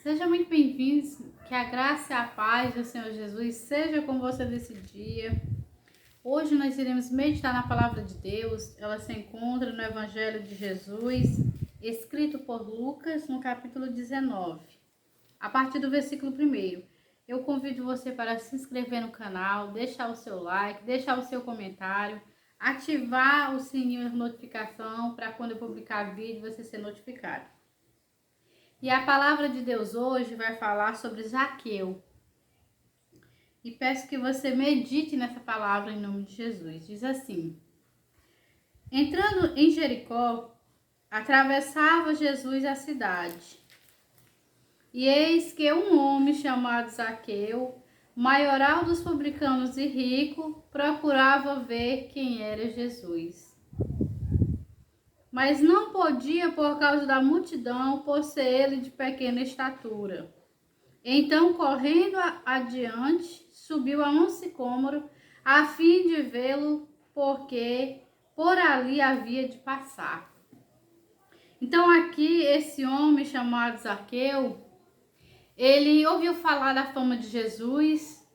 Sejam muito bem-vindos, que a graça e a paz do Senhor Jesus seja com você nesse dia. Hoje nós iremos meditar na palavra de Deus. Ela se encontra no Evangelho de Jesus, escrito por Lucas, no capítulo 19, a partir do versículo 1. Eu convido você para se inscrever no canal, deixar o seu like, deixar o seu comentário, ativar o sininho de notificação para quando eu publicar vídeo você ser notificado. E a palavra de Deus hoje vai falar sobre Zaqueu. E peço que você medite nessa palavra em nome de Jesus. Diz assim: entrando em Jericó, atravessava Jesus a cidade. E eis que um homem chamado Zaqueu, maioral dos publicanos e rico, procurava ver quem era Jesus. Mas não podia por causa da multidão, por ser ele de pequena estatura. Então, correndo adiante, subiu a um sicômoro, a fim de vê-lo, porque por ali havia de passar. Então, aqui, esse homem chamado Zaqueu, ele ouviu falar da fama de Jesus,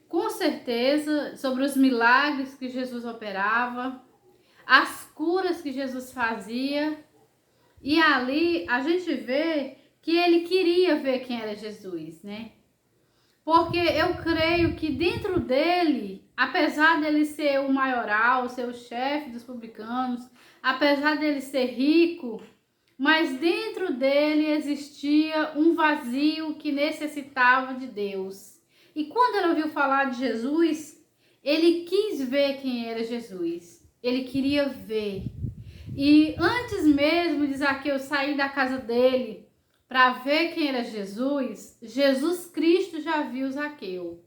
com certeza, sobre os milagres que Jesus operava, as curas que Jesus fazia, e ali a gente vê que ele queria ver quem era Jesus, né? Porque eu creio que dentro dele, apesar dele ser o maioral, ser o chefe dos publicanos, apesar dele ser rico, mas dentro dele existia um vazio que necessitava de Deus. E quando ele ouviu falar de Jesus, ele quis ver quem era Jesus. Ele queria ver. E antes mesmo de Zaqueu sair da casa dele para ver quem era Jesus, Jesus Cristo já viu Zaqueu.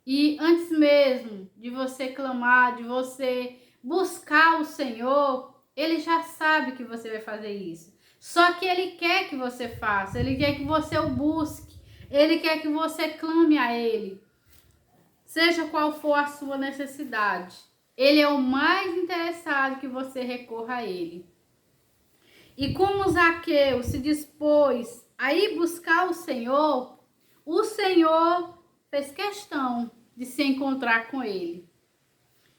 E antes mesmo de você clamar, de você buscar o Senhor, ele já sabe que você vai fazer isso. Só que ele quer que você faça, ele quer que você o busque, ele quer que você clame a ele. Seja qual for a sua necessidade, ele é o mais interessado que você recorra a ele. E como Zaqueu se dispôs a ir buscar o Senhor fez questão de se encontrar com ele.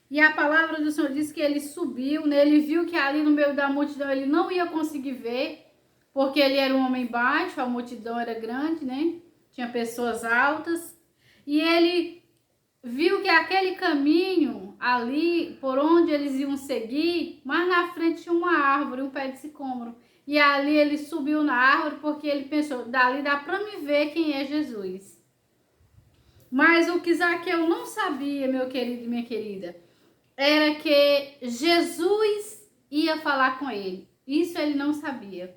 E a palavra do Senhor diz que ele subiu, né? Ele viu que ali no meio da multidão ele não ia conseguir ver, porque ele era um homem baixo, a multidão era grande, né? Tinha pessoas altas. E ele viu que aquele caminho ali, por onde eles iam seguir, mas na frente tinha uma árvore, um pé de sicômoro. E ali ele subiu na árvore porque ele pensou, dali dá para me ver quem é Jesus. Mas o que Zaqueu não sabia, meu querido e minha querida, era que Jesus ia falar com ele. Isso ele não sabia.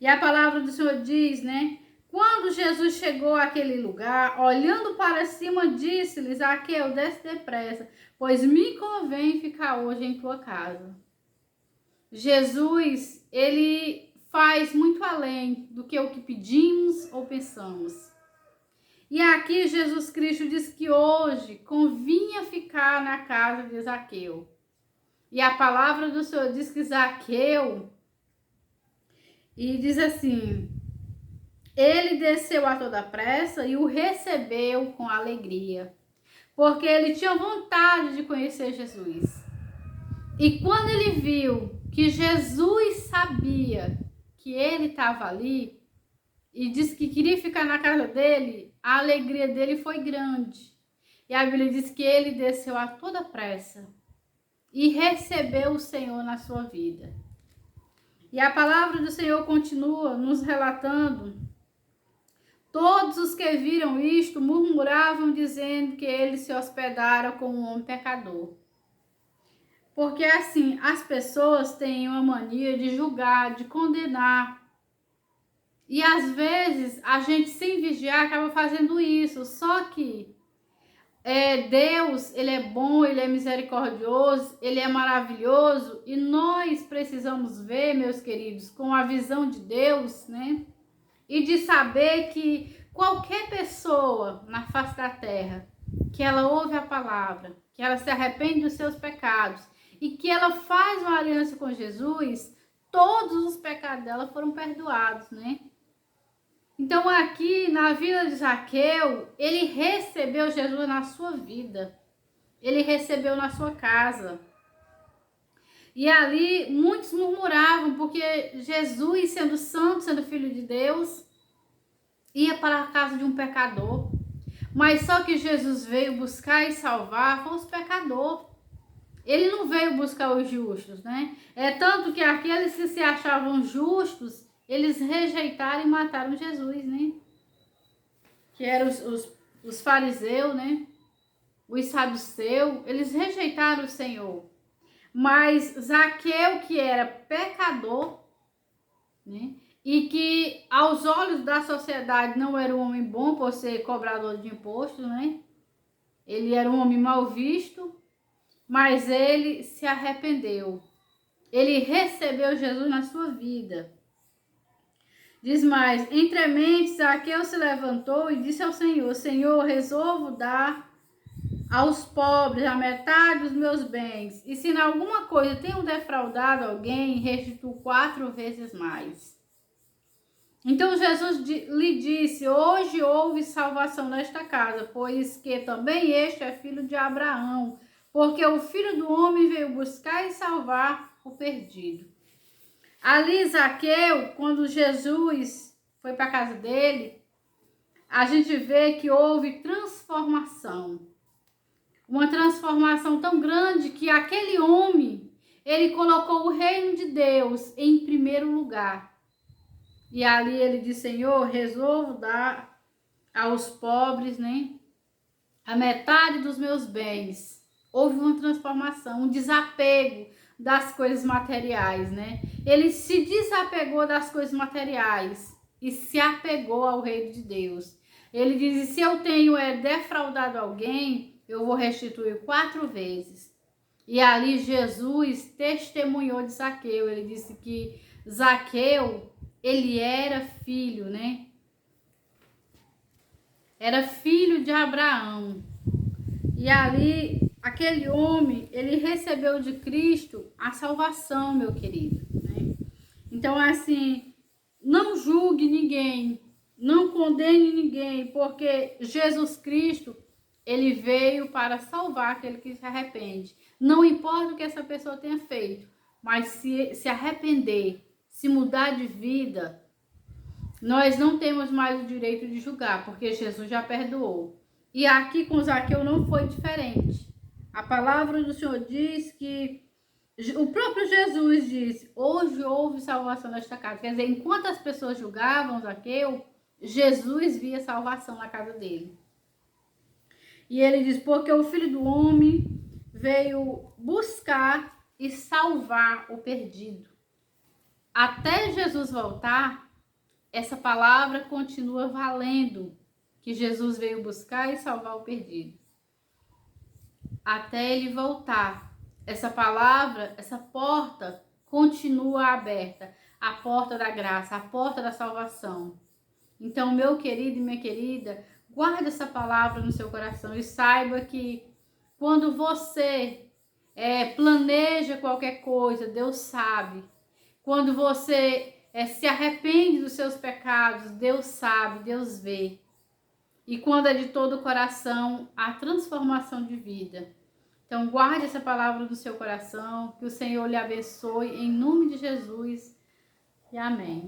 E a palavra do Senhor diz, né? Quando Jesus chegou àquele lugar, olhando para cima, disse-lhe: Zaqueu, desce depressa, pois me convém ficar hoje em tua casa. Jesus, ele faz muito além do que o que pedimos ou pensamos. E aqui Jesus Cristo diz que hoje convinha ficar na casa de Zaqueu. E a palavra do Senhor diz que Zaqueu, e diz assim: ele desceu a toda pressa e o recebeu com alegria, porque ele tinha vontade de conhecer Jesus. E quando ele viu que Jesus sabia que ele estava ali e disse que queria ficar na casa dele, a alegria dele foi grande. E a Bíblia diz que ele desceu a toda pressa e recebeu o Senhor na sua vida. E a palavra do Senhor continua nos relatando: todos os que viram isto murmuravam, dizendo que ele se hospedara com um homem pecador. Porque assim, as pessoas têm uma mania de julgar, de condenar. E às vezes a gente, sem vigiar, acaba fazendo isso. Só que Deus, ele é bom, ele é misericordioso, ele é maravilhoso. E nós precisamos ver, meus queridos, com a visão de Deus, né? E de saber que qualquer pessoa na face da terra, que ela ouve a palavra, que ela se arrepende dos seus pecados e que ela faz uma aliança com Jesus, todos os pecados dela foram perdoados, né? Então aqui na vida de Zaqueu, ele recebeu Jesus na sua vida. Ele recebeu na sua casa. E ali muitos murmuravam, porque Jesus, sendo santo, sendo filho de Deus, ia para a casa de um pecador. Mas só que Jesus veio buscar e salvar os pecadores. Ele não veio buscar os justos, né? É tanto que aqueles que se achavam justos, eles rejeitaram e mataram Jesus, né? Que eram os fariseus, né? Os saduceus, eles rejeitaram o Senhor. Mas Zaqueu, que era pecador, né? E que aos olhos da sociedade não era um homem bom por ser cobrador de impostos, né? Ele era um homem mal visto, mas ele se arrependeu. Ele recebeu Jesus na sua vida. Diz mais, entremente Zaqueu se levantou e disse ao Senhor, Senhor, resolvo dar aos pobres a metade dos meus bens, e se em alguma coisa tenho defraudado alguém, restituo 4 vezes mais. Então Jesus lhe disse, hoje houve salvação nesta casa, pois que também este é filho de Abraão, porque o Filho do Homem veio buscar e salvar o perdido. Ali Zaqueu, quando Jesus foi para a casa dele, a gente vê que houve transformação. Uma transformação tão grande que aquele homem, ele colocou o reino de Deus em primeiro lugar. E ali ele disse, Senhor, resolvo dar aos pobres, né, a metade dos meus bens. Houve uma transformação, um desapego das coisas materiais, né? Ele se desapegou das coisas materiais e se apegou ao reino de Deus. Ele diz, se eu tenho defraudado alguém, eu vou restituir 4 vezes. E ali Jesus testemunhou de Zaqueu. Ele disse que Zaqueu, ele era filho, né? Era filho de Abraão. E ali, aquele homem, ele recebeu de Cristo a salvação, meu querido, né? Então, assim, não julgue ninguém, não condene ninguém, porque Jesus Cristo, ele veio para salvar aquele que se arrepende. Não importa o que essa pessoa tenha feito, mas se arrepender, se mudar de vida, nós não temos mais o direito de julgar, porque Jesus já perdoou. E aqui com Zaqueu não foi diferente. A palavra do Senhor diz que o próprio Jesus disse, hoje houve salvação nesta casa. Quer dizer, enquanto as pessoas julgavam Zaqueu, Jesus via salvação na casa dele. E ele diz, porque o Filho do Homem veio buscar e salvar o perdido. Até Jesus voltar, essa palavra continua valendo, que Jesus veio buscar e salvar o perdido. Até ele voltar, essa palavra, essa porta continua aberta, a porta da graça, a porta da salvação. Então, meu querido e minha querida, guarde essa palavra no seu coração e saiba que quando você planeja qualquer coisa, Deus sabe. Quando você se arrepende dos seus pecados, Deus sabe, Deus vê. E quando é de todo o coração, a transformação de vida. Então, guarde essa palavra no seu coração, que o Senhor lhe abençoe, em nome de Jesus, e amém.